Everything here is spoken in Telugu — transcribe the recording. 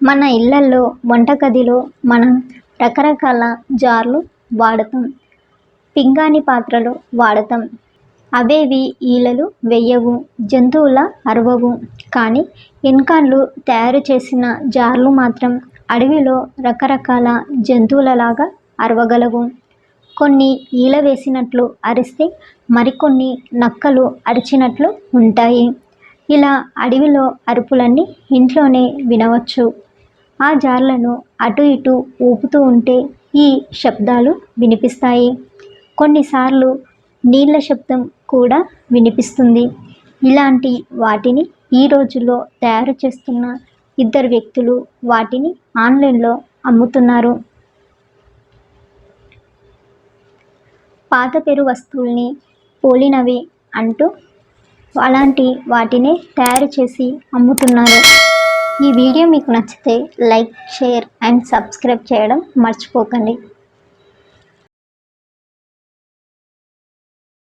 మన ఇళ్లల్లో వంటగదిలో మనం రకరకాల జార్లు వాడతాం. పింగాణి పాత్రలు వాడతాం. అవేవి ఈలలు వెయ్యవు, జంతువుల అరవవు. కానీ ఇన్కాన్లు తయారు చేసిన జార్లు మాత్రం అడవిలో రకరకాల జంతువులలాగా అరవగలవు. కొన్ని ఈల వేసినట్లు అరిస్తే మరికొన్ని నక్కలు అరిచినట్లు ఉంటాయి. ఇలా అడవిలో అరుపులన్నీ ఇంట్లోనే వినవచ్చు. ఆ జార్లను అటు ఇటు ఊపుతూ ఉంటే ఈ శబ్దాలు వినిపిస్తాయి. కొన్నిసార్లు నీళ్ల శబ్దం కూడా వినిపిస్తుంది. ఇలాంటి వాటిని ఈ రోజుల్లో తయారు చేస్తున్న ఇద్దరు వ్యక్తులు వాటిని ఆన్లైన్లో అమ్ముతున్నారు. పాత పెరు వస్తువుల్ని పోలినవి అంటూ అలాంటి వాటినే తయారు చేసి అమ్ముతున్నారు. ఈ వీడియో మీకు నచ్చితే లైక్, షేర్ అండ్ సబ్స్క్రైబ్ చేయడం మర్చిపోకండి.